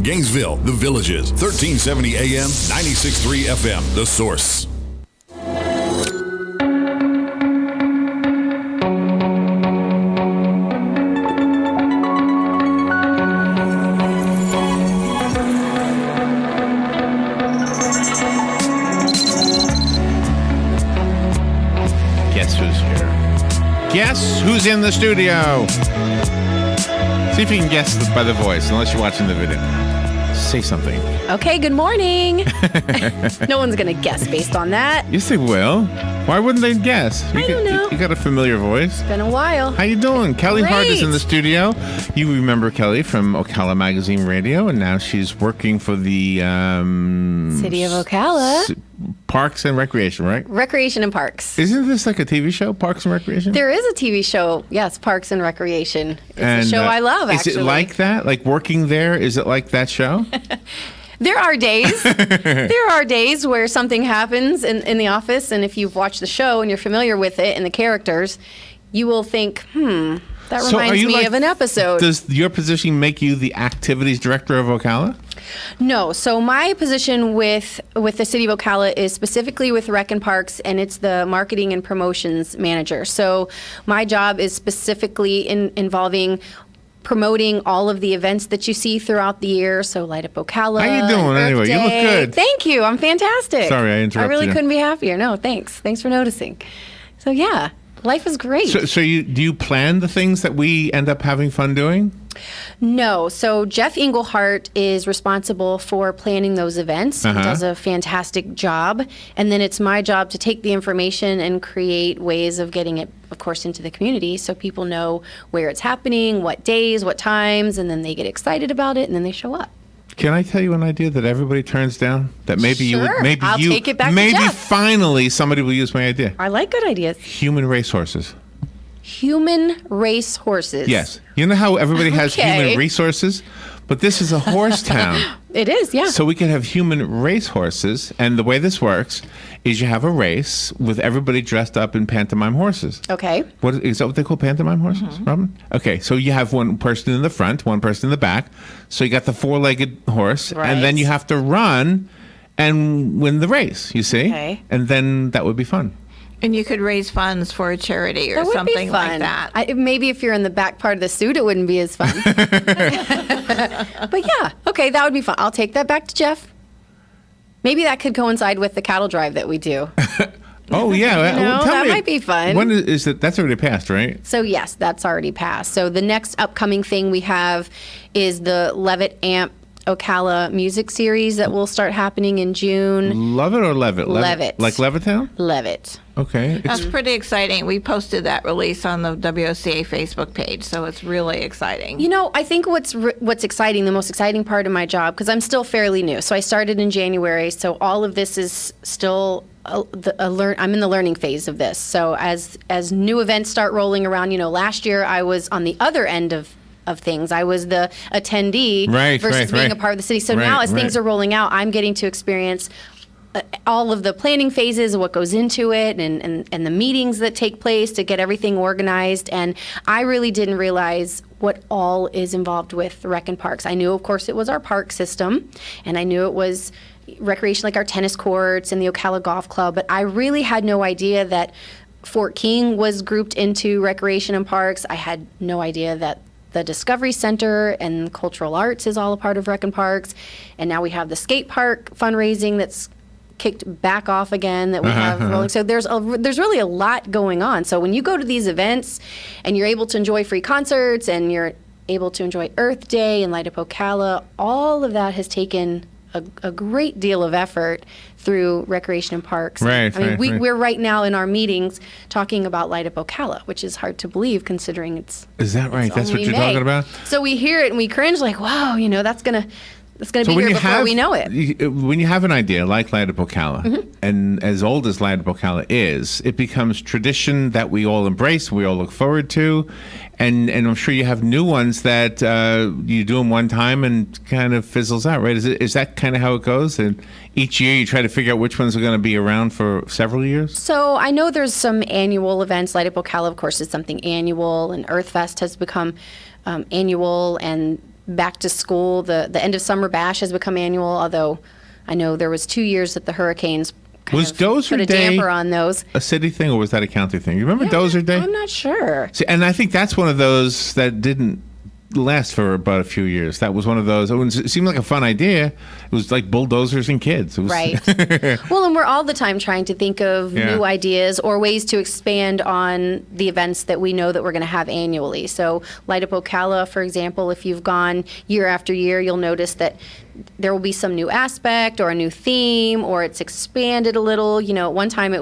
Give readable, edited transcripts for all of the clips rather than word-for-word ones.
Gainesville, The Villages, 1370 AM, 96.3 FM, The Source. Guess who's in the studio? See if you can guess by the voice, unless you're watching the video. Say something. Okay, good morning. No one's going to guess based on that. Yes, they will. Why wouldn't they guess? I don't know. You got a familiar voice. It's been a while. How you doing? Kelli Great. Hart is in the studio. You remember Kelli from Ocala Magazine Radio, and now she's working for the City of Ocala. Parks and Recreation, right? Recreation and Parks. Isn't this like a TV show, Parks and Recreation? There is a TV show, yes, Parks and Recreation. It's a show I love, actually. Is it like that? Like working there? Is it like that show? There are days. There are days where something happens in the office, and if you've watched the show and you're familiar with it and the characters, you will think, that reminds me of an episode. Does your position make you the activities director of Ocala? No. So my position with the City of Ocala is specifically with Rec and Parks, and it's the marketing and promotions manager. So my job is specifically involving promoting all of the events that you see throughout the year. So Light Up Ocala. How you doing anyway? You look good. Thank you. I'm fantastic. Sorry, I interrupted you. I really couldn't be happier. No, thanks. Thanks for noticing. So yeah, life is great. So do you plan the things that we end up having fun doing? No. So Jeff Englehart is responsible for planning those events. He does a fantastic job. And then it's my job to take the information and create ways of getting it, of course, into the community so people know where it's happening, what days, what times, and then they get excited about it and then they show up. Can I tell you an idea that everybody turns down? That maybe I'll take it back to Jeff. Finally somebody will use my idea. I like good ideas. Human racehorses. Human race horses. Yes. You know how everybody has human resources? But this is a horse town. It is, yeah. So we can have human race horses. And the way this works is you have a race with everybody dressed up in pantomime horses. Okay. Is that what they call pantomime horses, Robin? Okay, so you have one person in the front, one person in the back. So you got the four-legged horse. Right. And then you have to run and win the race, you see? Okay. And then that would be fun. And you could raise funds for a charity or something like that. Maybe if you're in the back part of the suit, it wouldn't be as fun. But yeah, okay, that would be fun. I'll take that back to Jeff. Maybe that could coincide with the cattle drive that we do. Oh, yeah. Well, that might be fun. When is it? That's already passed, right? So, yes, that's already passed. So the next upcoming thing we have is the Levitt Amp Ocala music series that will start happening in June. Love it or Levitt? Levitt. Like Levittown? Levitt. Okay. That's pretty exciting. We posted that release on the WOCA Facebook page, so it's really exciting. You know, I think what's exciting, the most exciting part of my job, because I'm still fairly new. So I started in January, so all of this is still I'm in the learning phase of this. So as new events start rolling around, last year I was on the other end of things. I was the attendee versus being a part of the city. So now as things are rolling out, I'm getting to experience all of the planning phases, what goes into it, and the meetings that take place to get everything organized. And I really didn't realize what all is involved with Rec and Parks. I knew, of course, it was our park system, and I knew it was recreation like our tennis courts and the Ocala Golf Club, but I really had no idea that Fort King was grouped into recreation and parks. I had no idea that the Discovery Center and Cultural Arts is all a part of Rec and Parks. And now we have the skate park fundraising that's kicked back off again that we have rolling. So there's really a lot going on. So when you go to these events and you're able to enjoy free concerts and you're able to enjoy Earth Day and Light Up Ocala, all of that has taken a great deal of effort through Recreation and Parks. We're right now in our meetings talking about Light Up Ocala, which is hard to believe considering it's Is that right? That's what you're talking about? So we hear it and we cringe like, wow, that's going to be here before we know it. When you have an idea like Light Up Ocala, and as old as Light Up Ocala is, it becomes tradition that we all embrace, we all look forward to, and I'm sure you have new ones that you do them one time and kind of fizzles out, right? Is that kind of how it goes? And each year you try to figure out which ones are going to be around for several years? So I know there's some annual events. Light Up Ocala, of course, is something annual, and Earth Fest has become annual, and back to school. The end of summer bash has become annual, although I know there was 2 years that the hurricanes Was Dozer put a Day damper on those. a city thing, or was that a county thing? You remember Dozer Day? I'm not sure. See, and I think that's one of those that didn't last for about a few years. That was one of those. It seemed like a fun idea. It was like bulldozers and kids. It was, Right. Well, and we're all the time trying to think of Yeah. new ideas or ways to expand on the events that we know that we're going to have annually. So Light Up Ocala, for example, if you've gone year after year, you'll notice that there will be some new aspect or a new theme, or it's expanded a little. At one time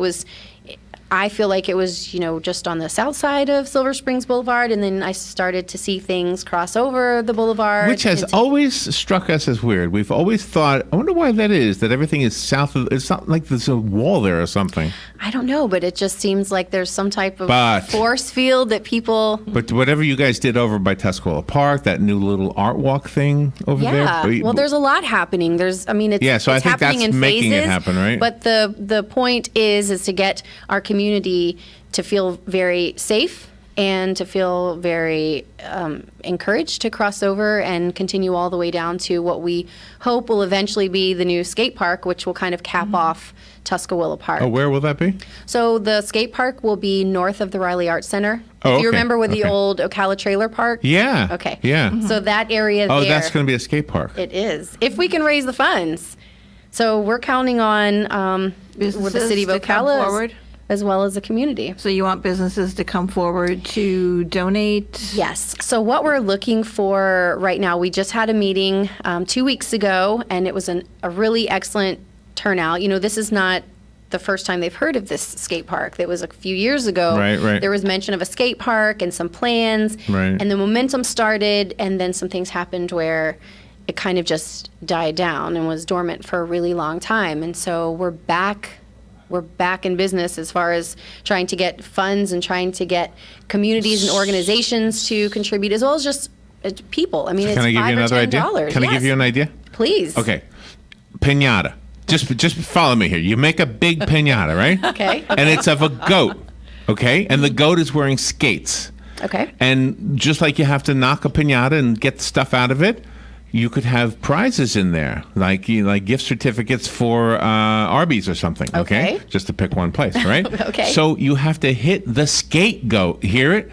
I feel like it was, just on the south side of Silver Springs Boulevard, and then I started to see things cross over the boulevard. Which has always struck us as weird. We've always thought, I wonder why that is, that everything is south of, it's not like there's a wall there or something. I don't know, but it just seems like there's some type of But- force field that people... But whatever you guys did over by Tuscola Park, that new little art walk thing over there. Yeah, well, there's a lot happening. It's Yeah, so I it's think happening that's in making it phases, happen, right? But the point is to get our community to feel very safe and to feel very encouraged to cross over and continue all the way down to what we hope will eventually be the new skate park, which will kind of cap off Tuscaloosa Park. Oh, where will that be? So the skate park will be north of the Riley Arts Center. Oh, if you okay, remember with the okay. old Ocala trailer park? Yeah. Okay. Yeah. So that area Oh, there. that's going to be a skate park. It is, if we can raise the funds. So we're counting on with the Businesses city of to come Ocala forward? as well as the community. So you want businesses to come forward to donate? Yes. So what we're looking for right now, we just had a meeting 2 weeks ago, and it was a really excellent turnout. This is not the first time they've heard of this skate park. That was a few years ago. Right. There was mention of a skate park and some plans. Right. And the momentum started, and then some things happened where it kind of just died down and was dormant for a really long time. And so we're back in business as far as trying to get funds and trying to get communities and organizations to contribute, as well as just people. I mean, it's Can I give you $5 or another idea? $10. Can I give Yes. you an idea? Please. Okay. Piñata. Just follow me here. You make a big piñata, right? Okay. And it's of a goat, okay? And the goat is wearing skates. Okay. And just like you have to knock a piñata and get stuff out of it, you could have prizes in there, like gift certificates for Arby's or something, okay? Okay. Just to pick one place, right? Okay. So you have to hit the scapegoat, hear it?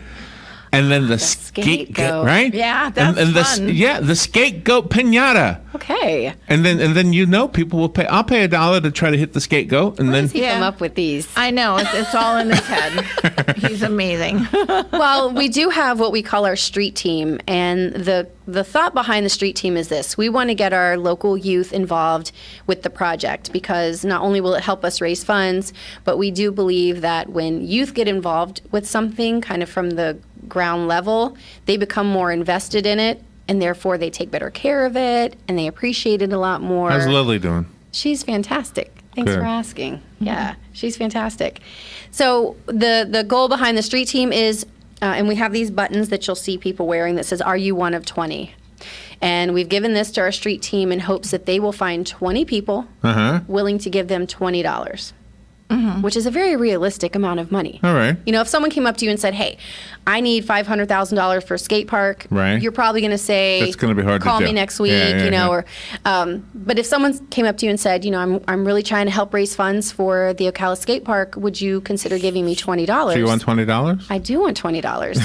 And then the scapegoat. right? Yeah, that's fun. The scapegoat piñata. Okay. And then people will pay. I'll pay $1 to try to hit the scapegoat, and How then does he Yeah. come up with these? I know, it's all in his head. He's amazing. Well, we do have what we call our street team, and the thought behind the street team is this: we want to get our local youth involved with the project, because not only will it help us raise funds, but we do believe that when youth get involved with something kind of from the ground level, they become more invested in it, and therefore they take better care of it and they appreciate it a lot more. how's Lily doing? She's fantastic. Thanks Good. for asking. Yeah, she's fantastic. So the goal behind the street team is, and we have these buttons that you'll see people wearing that says, "Are you one of 20?" And we've given this to our street team in hopes that they will find 20 people willing to give them $20. Which is a very realistic amount of money. All right. If someone came up to you and said, "Hey, I need $500,000 for a skate park," Right. you're probably going to say, That's gonna be hard to call do. me next week, Yeah, yeah. or. But if someone came up to you and said, "I'm really trying to help raise funds for the Ocala skate park. Would you consider giving me $20?" So you want $20? I do want $20.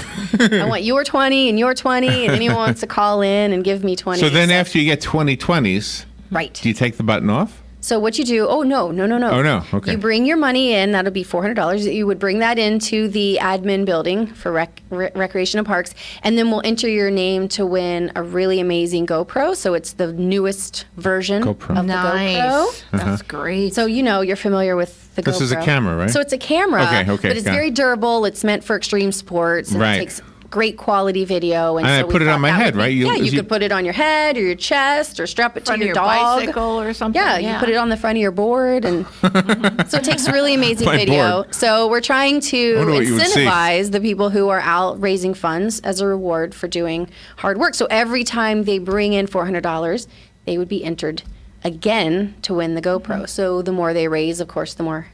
I want your 20 and your 20, and anyone wants to call in and give me 20. So then after you get 20 20s, right. do you take the button off? So what you do? Oh no. Oh, no. Okay. You bring your money in. That'll be $400. You would bring that into the admin building for Recreation and Parks, and then we'll enter your name to win a really amazing GoPro. So it's the newest version GoPro. of the GoPro. Nice. That's great. So you're familiar with the GoPro. This is a camera, right? So it's a camera. Okay, But it's got it. very durable. It's meant for extreme sports. And Right. It takes great quality video. And And I so we put it on thought my that head, would be- right? You You could put it on your head or your chest, or strap it to Front of your your dog. bicycle or something. Yeah, you put it on the front of your board, and so it takes really amazing My video. board. So we're trying to wonder what you would see. incentivize the people who are out raising funds as a reward for doing hard work. So every time they bring in $400, they would be entered again to win the GoPro. So the more they raise, of course, the more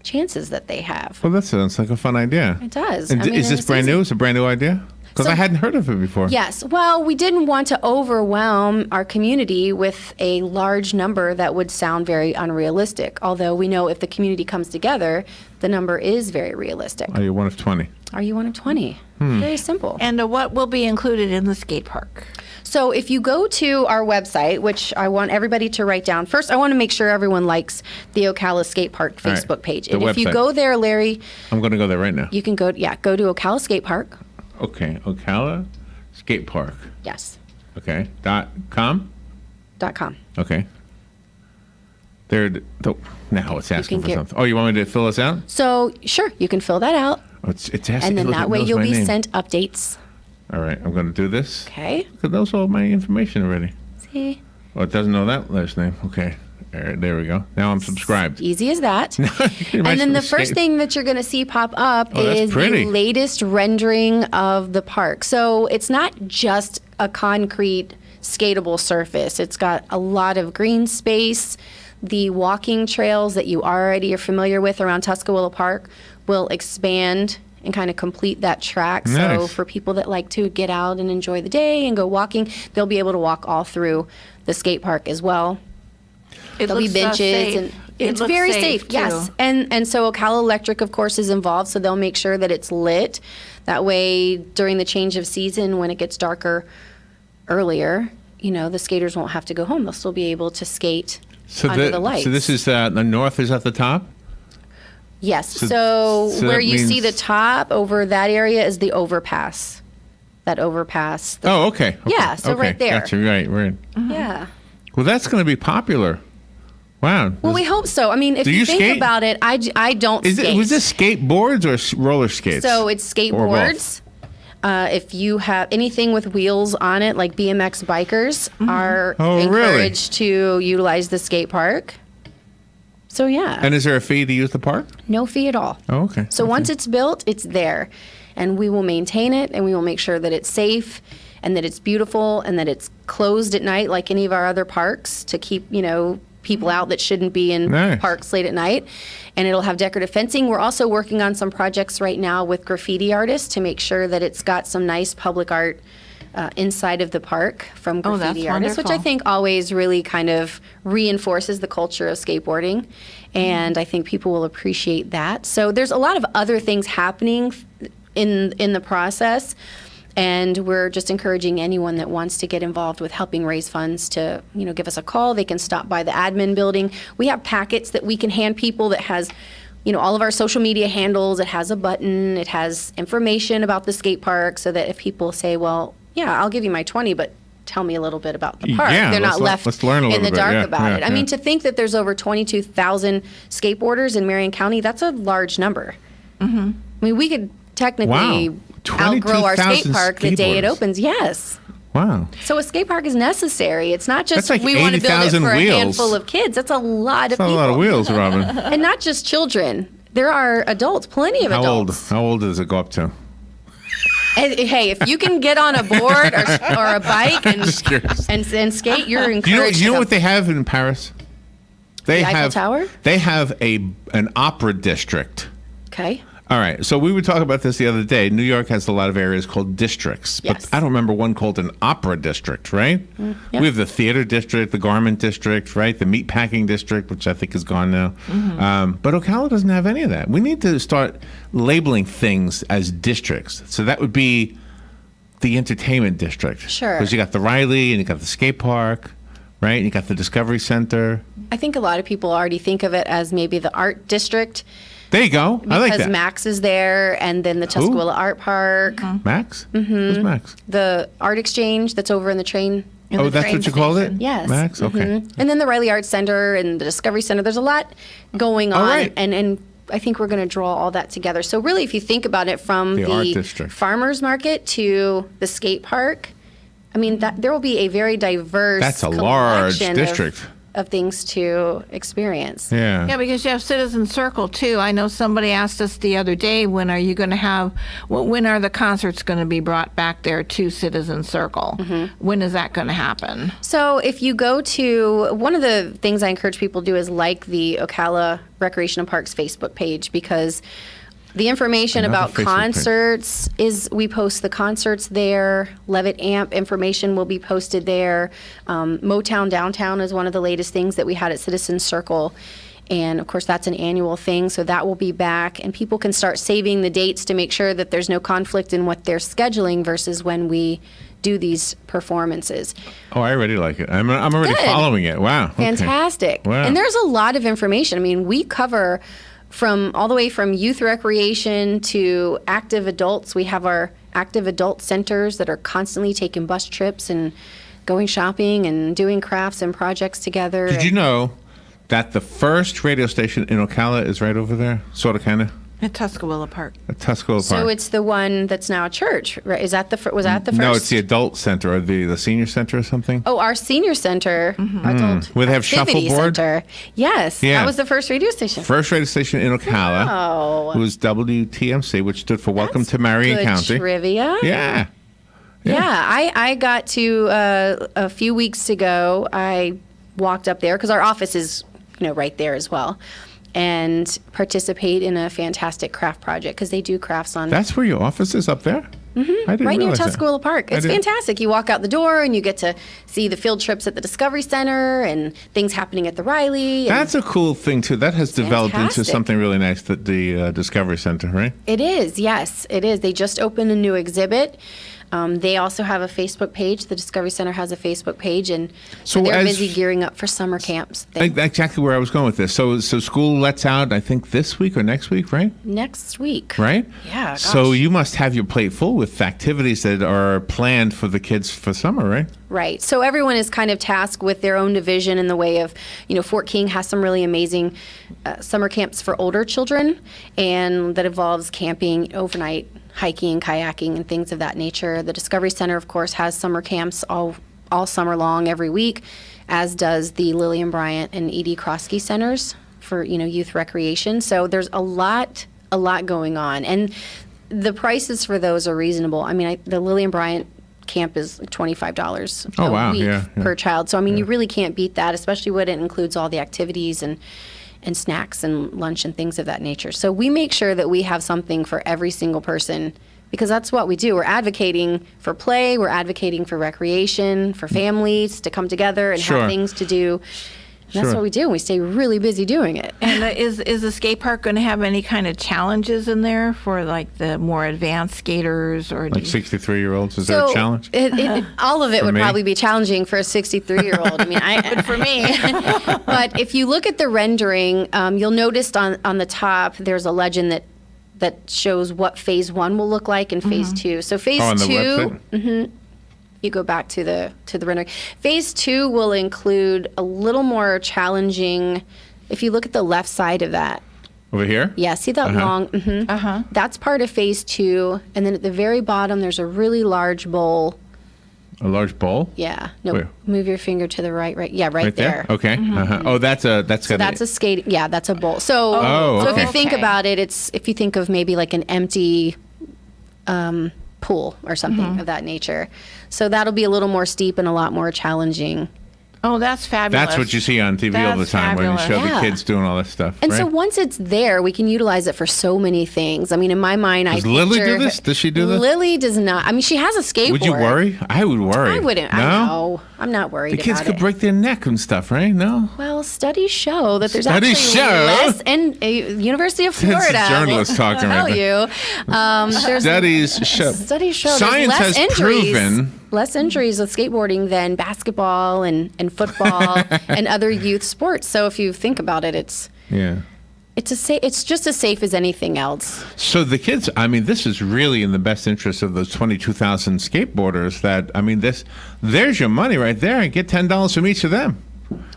chances that they have. Well, that sounds like a fun idea. It does. And I mean, is this it's brand easy. new? It's a brand new idea? Because I hadn't heard of it before. Yes. Well, we didn't want to overwhelm our community with a large number that would sound very unrealistic. Although we know if the community comes together, the number is very realistic. Are you one of 20? Are you one of 20? Very simple. And what will be included in the skate park? So if you go to our website, which I want everybody to write down, first I want to make sure everyone likes the Ocala Skate Park All right. Facebook page. The And if you website. go there, Larry, I'm going to go there right now. you can go to Ocala Skate Park. Okay, Ocala Skate Park. Yes. Okay, .com? .com. Okay. Now it's asking can for get- something. Oh, you want me to fill this out? So sure, you can fill that out. Oh, it's asking. And then look, that it way knows you'll my be name. sent updates. All right, I'm going to do this. Okay. Because those all my information already. See? Oh, it doesn't know that last name. Okay. All right, there we go. Now I'm subscribed. Easy as that. Can you And then imagine the first skate- thing that you're going to see pop up Oh, that's is pretty. the latest rendering of the park. So it's not just a concrete skatable surface. It's got a lot of green space. The walking trails that you already are familiar with around Tuscaloosa Park will expand and kind of complete that track. So Nice. for people that like to get out and enjoy the day and go walking, they'll be able to walk all through the skate park as well. It There'll be looks, benches safe. and It it's looks very safe. too. Yes, and so Ocala Electric, of course, is involved, so they'll make sure that it's lit. That way, during the change of season, when it gets darker earlier, the skaters won't have to go home. They'll still be able to skate under the lights. So this is the north is at the top? Yes. so So that where you see means- the top over that area is the overpass. That overpass. Oh, okay. Yeah, so okay. right there. Gotcha, right. Yeah. Well, that's going to be popular. Wow. Well, we hope so. I mean, if Do you you think skate? about it, I don't was skate. this skateboards or roller skates? So it's Or both? skateboards. If you have anything with wheels on it, like BMX bikers are Oh, really? encouraged to utilize the skate park. So yeah, And is there a fee to use the park? no fee at all. Oh, okay. So Okay. once it's built, it's there. And we will maintain it and we will make sure that it's safe and that it's beautiful and that it's closed at night like any of our other parks to keep, people out that shouldn't be in Nice. parks late at night. And it'll have decorative fencing. We're also working on some projects right now with graffiti artists to make sure that it's got some nice public art inside of the park from Oh, that's graffiti artists, which I wonderful. think always really kind of reinforces the culture of skateboarding. And I think people will appreciate that. So there's a lot of other things happening in the process. And we're just encouraging anyone that wants to get involved with helping raise funds to, give us a call. They can stop by the admin building. We have packets that we can hand people that has, all of our social media handles. It has a button. It has information about the skate park so that if people say, well, yeah, I'll give you my 20, but tell me a little bit about the park. Yeah, They're not let's left learn a in little the bit. dark Yeah, about yeah, it. I mean, yeah. to think that there's over 22,000 skateboarders in Marion County, that's a large number. I mean, we could technically Wow. outgrow our skate 22,000 park the day it skateboarders. opens. Yes. Wow. So a skate park is necessary. It's not just That's like we want to build it 80,000 for a wheels. handful of kids. That's a lot of That's a people. lot of wheels, Robin. And not just children. There are adults, plenty of How old? adults. How old does it go up to? And, hey, if you can get on a board or a bike Just curious. and skate, you're Do encouraged. you know to what go. they have in Paris? They The Eiffel have Tower? They have an opera district. Okay. All right. So we were talking about this the other day. New York has a lot of areas called districts, Yes. but I don't remember one called an opera district, right? yeah. We have the theater district, the garment district, right? The meatpacking district, which I think is gone now. But Ocala doesn't have any of that. We need to start labeling things as districts. So that would be the entertainment district. Sure. Because you got the Riley and you got the skate park, right? And you got the Discovery Center. I think a lot of people already think of it as maybe the art district There you go. I like because that. Max is there, and then the Tuscaloosa Art Park, Max? Who's Max? the art exchange that's over in the train. Oh, that's what you called it? Yes. Max? Okay. And then the Riley Arts Center and the Discovery Center. There's a lot going on, right. and I think we're going to draw all that together. So really, if you think about it, from The art the district. farmers market to the skate park, I mean, that there will be a very diverse. That's a large collection district. of things to experience. Yeah. Yeah, because you have Citizen Circle too. I know somebody asked us the other day, when are you going to have, when are the concerts going to be brought back there to Citizen Circle? When is that going to happen? So if you go to, one of the things I encourage people to do is like the Ocala Recreation and Parks Facebook page, because The information Another about Facebook page. concerts we post the concerts there. Levitt Amp information will be posted there. Motown Downtown is one of the latest things that we had at Citizens Circle. And of course, that's an annual thing, so that will be back. And people can start saving the dates to make sure that there's no conflict in what they're scheduling versus when we do these performances. Oh, I already like it. I'm already Good. following it. Wow. Okay. Fantastic. Wow. And there's a lot of information. I mean, we cover from all the way from youth recreation to active adults. We have our active adult centers that are constantly taking bus trips and going shopping and doing crafts and projects together. Did you know that the first radio station in Ocala is right over there? Sort of, kind of? At Tuscaloosa Park. At Tuscaloosa So Park. it's the one that's now a church, right? Is that was that the first? No, it's the adult center or the senior center or something. Oh, our senior center, adult Where they have activity shuffleboard? center. Yes, Yeah. that was the first radio station. First radio station in Ocala. Oh. It was WTMC, which stood for Welcome to Marion Good County. trivia. Yeah. Yeah, I got to a few weeks ago. I walked up there because our office is right there as well, and participate in a fantastic craft project because they do crafts on That's where your office is up there? Mm-hmm. I didn't right near realize that. Tuscaloosa Park. It's fantastic. You walk out the door and you get to see the field trips at the Discovery Center and things happening at the Riley. And That's a cool thing, too. That has developed into fantastic. something really nice, the Discovery Center, right? It is, yes, it is. They just opened a new exhibit. They also have a Facebook page. The Discovery Center has a Facebook page, and So they're as- busy gearing up for summer camps. Exactly where I was going with this. So school lets out, I think, this week or next week, right? Next week. Right? Yeah, So gosh. you must have your plate full with activities that are planned for the kids for summer, right? Right. So everyone is kind of tasked with their own division in the way of, Fort King has some really amazing summer camps for older children, and that involves camping, overnight hiking, kayaking, and things of that nature. The Discovery Center, of course, has summer camps all summer long, every week, as does the Lillian Bryant and E.D. Kroski centers for, youth recreation. So there's a lot going on. And the prices for those are reasonable. I mean, the Lillian Bryant camp is $25 Oh, wow. a week Yeah. per child. So, I mean, you really can't beat that, especially when it includes all the activities and snacks and lunch and things of that nature. So we make sure that we have something for every single person because that's what we do. We're advocating for play, we're advocating for recreation, for families to come together and Sure. have things to do. And that's Sure. what we do, and we stay really busy doing it. And is the skate park going to have any kind of challenges in there for like the more advanced skaters or? Like 63-year-olds, is that a challenge? All of it would me? probably be challenging for a 63-year-old. I mean, for me. But if you look at the rendering, you'll notice on the top there's a legend that shows what phase 1 will look like and phase 2. So phase On the 2, website? you go back to the rendering. Phase 2 will include a little more challenging. If you look at the left side of that, Over here? yeah, see that long? That's part of phase 2, and then at the very bottom there's a really large bowl. A large bowl? Yeah. No, Where? move your finger to the right. Right. Yeah, right, Right there? Okay. Mm-hmm. Oh, that's got That's a skate. Yeah, that's a bowl. So, Oh, so if okay. you think about it, if you think of maybe like an empty pool or something of that nature. So that'll be a little more steep and a lot more challenging. Oh, that's fabulous. That's what you see on TV all the That's time when you show fabulous. the Yeah. kids doing all this stuff. And right? so once it's there, we can utilize it for so many things. I mean, in my mind, Does Lily do picture- this? Does she do this? Lily does not. I mean, she has a skateboard. Would you worry? I would worry. I wouldn't. No? I know. I'm not worried The kids about could it. break their neck and stuff, right? No? Well, studies show that there's Studies actually show? less in University of That's a Florida. journalist will talking right tell there. you. There's Studies show. Studies show Science there's has less injuries, proven. less injuries with skateboarding than basketball and football and other youth sports. So if you think about it, it's just as safe as anything else. So the kids, I mean, this is really in the best interest of those 22,000 skateboarders that, I mean, there's your money right there. Get $10 from each of them.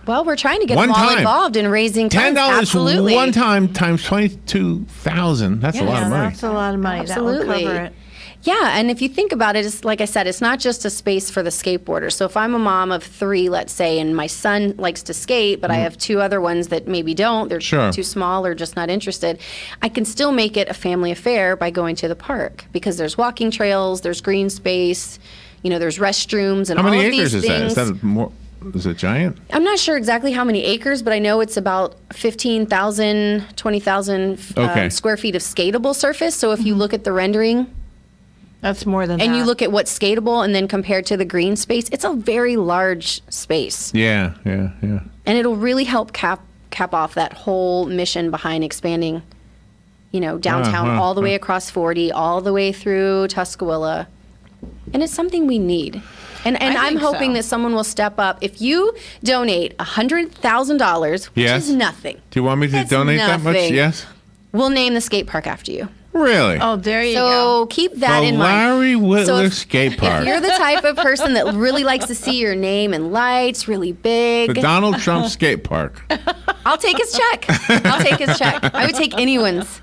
Well, we're trying to get One them all time. involved in raising funds. $10 Absolutely. one time times 22,000. That's a lot Yeah, of money. that's a lot of money. Absolutely. That will cover it. Yeah, and if you think about it, it's like I said, it's not just a space for the skateboarder. So if I'm a mom of 3, let's say, and my son likes to skate, but I have 2 other ones that maybe don't, they're Sure. too small or just not interested, I can still make it a family affair by going to the park because there's walking trails, there's green space, there's restrooms and How all many of acres these is that? things. Is that more? Is it giant? I'm not sure exactly how many acres, but I know it's about 15,000, 20,000 Okay. square feet of skatable surface. So if you look at the rendering That's more than and that. you look at what's skatable and then compared to the green space, it's a very large space. Yeah. And it'll really help cap off that whole mission behind expanding, downtown wow, all the way across 40, all the way through Tuscaloosa. And it's something we need. And I'm think hoping so. that someone will step up. If you donate $100,000, which Yes. is nothing, Do you want me to That's donate that much? nothing. Yes. we'll name the skate park after you. Really? Oh, there you So go. keep that the in mind. Larry Whitler So if- Skate Park. If you're the type of person that really likes to see your name in lights, really The big, Donald Trump Skate Park. I'll take his check. I would take anyone's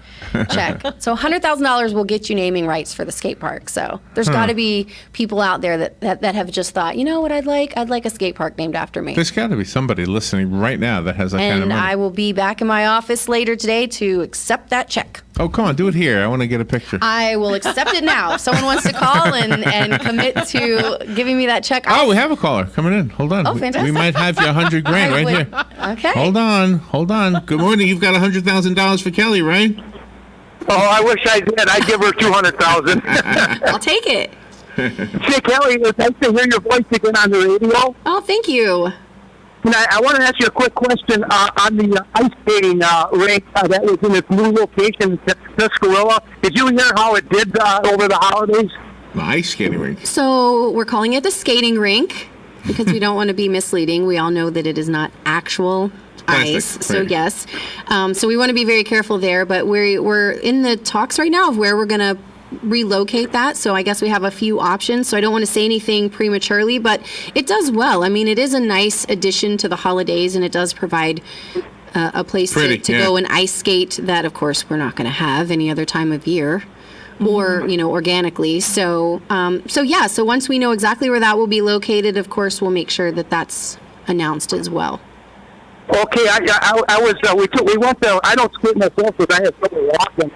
check. So $100,000 will get you naming rights for the skate park. So there's got to be people out there that have just thought, you know what I'd like? I'd like a skate park named after me. There's got to be somebody listening right now that has that kind of And money. I will be back in my office later today to accept that check. Oh, come on, do it here. I want to get a picture. I will accept it now. If someone wants to call and commit to giving me that check. Oh, we have a caller coming in. Hold on. Oh, fantastic. We might have you $100,000 right here. Okay. Hold on. Good morning. You've got $100,000 for Kelly, right? Oh, I wish I did. I'd give her $200,000. I'll take it. Say, Kelly, it's nice to hear your voice again on the radio. Oh, thank you. And I want to ask you a quick question on the ice skating rink that was in its new location, Tuscaloosa. Did you hear how it did over the holidays? The ice skating rink. So we're calling it the skating rink because we don't want to be misleading. We all know that it is not actual Plastic, ice. So right. yes. So we want to be very careful there, but we're in the talks right now of where we're going to relocate that. So I guess we have a few options. So I don't want to say anything prematurely, but it does well. I mean, it is a nice addition to the holidays, and it does provide a place Pretty, to yeah. go and ice skate that, of course, we're not going to have any other time of year. Or organically. So so once we know exactly where that will be located, of course, we'll make sure that that's announced as well. Okay, I was. We went to. I don't skate myself because I have trouble walking.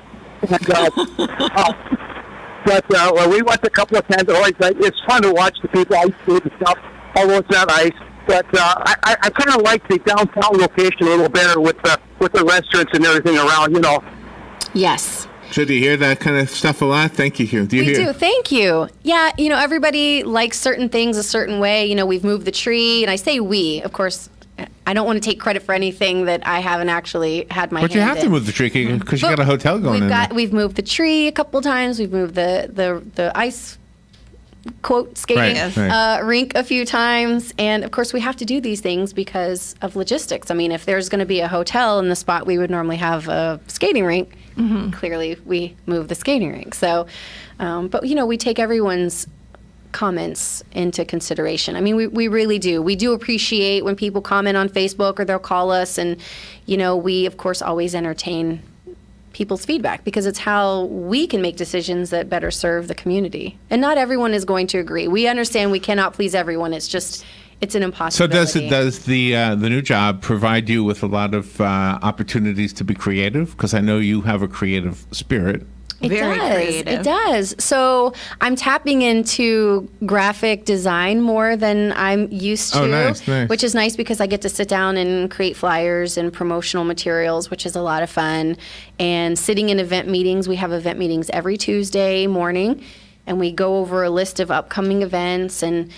But we went a couple of times. It's fun to watch the people ice skate and stuff. Although it's not ice, but I kind of like the downtown location a little better with the restaurants and everything around. Yes. So do you hear that kind of stuff a lot? Thank you. Do you We hear? do. Thank you. Yeah, everybody likes certain things a certain way. We've moved the tree, and I say we, of course, I don't want to take credit for anything that I haven't actually had my But hand you have in. to move the tree because you got a hotel going in there. We've moved the tree a couple times. We've moved the ice quote skating Right. rink a few times, and of course we have to do these things because of logistics. I mean, if there's going to be a hotel in the spot we would normally have a skating rink, clearly we move the skating rink. So, but we take everyone's comments into consideration. I mean, we really do. We do appreciate when people comment on Facebook or they'll call us, and we of course always entertain people's feedback because it's how we can make decisions that better serve the community. And not everyone is going to agree. We understand we cannot please everyone. It's an So impossibility. does the new job provide you with a lot of opportunities to be creative? Because I know you have a creative spirit. It Very does. creative. It does. So I'm tapping into graphic design more than I'm used to, Oh, nice. which is nice because I get to sit down and create flyers and promotional materials, which is a lot of fun. And sitting in event meetings, we have event meetings every Tuesday morning, and we go over a list of upcoming events and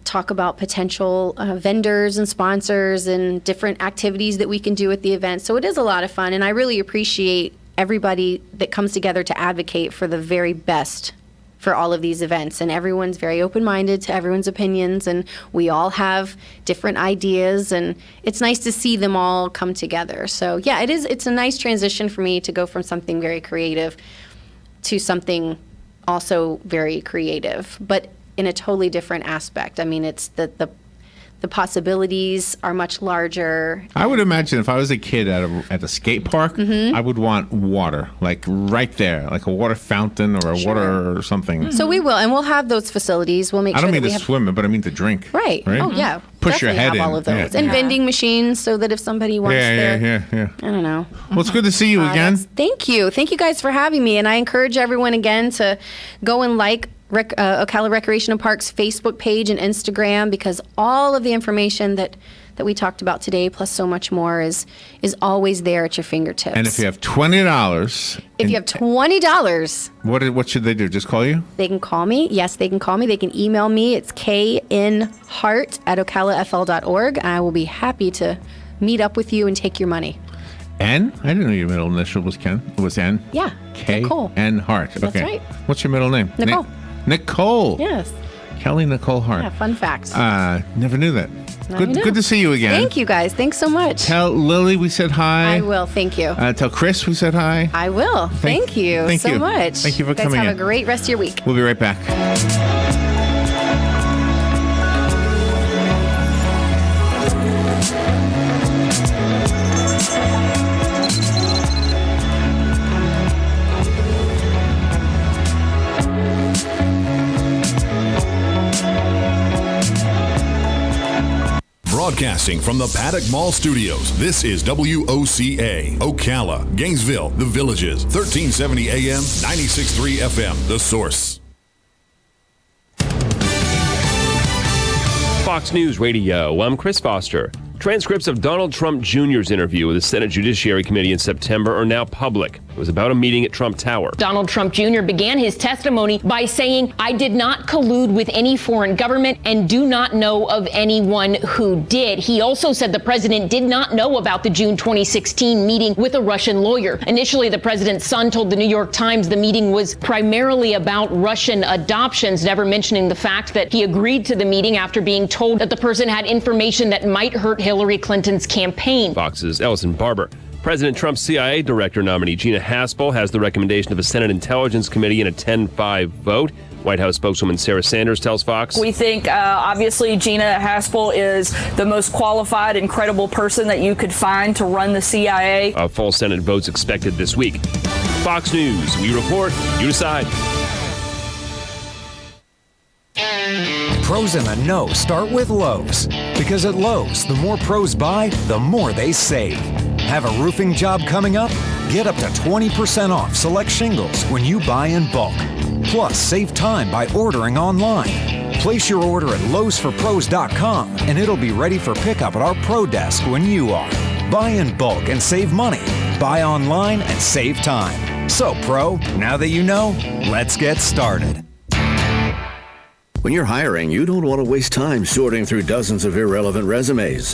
talk about potential vendors and sponsors and different activities that we can do at the event. So it is a lot of fun, and I really appreciate everybody that comes together to advocate for the very best for all of these events. And everyone's very open-minded to everyone's opinions, and we all have different ideas, and it's nice to see them all come together. So yeah, it's a nice transition for me to go from something very creative to something also very creative, but in a totally different aspect. I mean, it's the possibilities are much larger. I would imagine if I was a kid at a skate park, I would want water, like right there, like a water fountain or a water or something. So we will, and we'll have those facilities. We'll make I sure don't mean that to we have swim, but I mean to drink. Right. Oh yeah. Push your Definitely head have in. all of those, Yeah. and vending machines, so that if somebody wants Yeah. I don't know. Well, it's good to see you again. Thank you guys for having me, and I encourage everyone again to go and like Ocala Recreation and Parks Facebook page and Instagram, because all of the information that we talked about today, plus so much more, is always there at your fingertips. And if you have $20... If you have $20... What should they do? Just call you? They can call me. Yes, they can call me. They can email me. It's knhart@ocalafl.org. And I will be happy to meet up with you and take your money. N? I didn't know your middle initial was Ken. It was N? Yeah. K? Nicole. N Hart. Okay. That's right. What's your middle name? Nicole. Nicole. Yes. Kelli Nicole Hart. Yeah, fun fact. Never knew that. Now you know. Good to see you again. Thank you, guys. Thanks so much. Tell Lily we said hi. I will. Thank you. Tell Chris we said hi. I will. Thank you so much. Thank you for coming in. Guys, have a great rest of your week. We'll be right back. Broadcasting from the Paddock Mall Studios, this is WOCA, Ocala, Gainesville, The Villages, 1370 AM, 96.3 FM, The Source. Fox News Radio, I'm Chris Foster. Transcripts of Donald Trump Jr.'s interview with the Senate Judiciary Committee in September are now public. It was about a meeting at Trump Tower. Donald Trump Jr. began his testimony by saying, "I did not collude with any foreign government and do not know of anyone who did." He also said the president did not know about the June 2016 meeting with a Russian lawyer. Initially, the president's son told the New York Times the meeting was primarily about Russian adoptions, never mentioning the fact that he agreed to the meeting after being told that the person had information that might hurt Hillary Clinton's campaign. Fox's Ellison Barber. President Trump's CIA director nominee Gina Haspel has the recommendation of a Senate Intelligence Committee in a 10-5 vote. White House spokeswoman Sarah Sanders tells Fox. We think, obviously, Gina Haspel is the most qualified and credible person that you could find to run the CIA. A full Senate vote's expected this week. Fox News, we report, you decide. Pros in the know start with Lowe's. Because at Lowe's, the more pros buy, the more they save. Have a roofing job coming up? Get up to 20% off select shingles when you buy in bulk. Plus, save time by ordering online. Place your order at lowesforpros.com and it'll be ready for pickup at our pro desk when you are. Buy in bulk and save money. Buy online and save time. So, pro, now that you know, let's get started. When you're hiring, you don't want to waste time sorting through dozens of irrelevant resumes.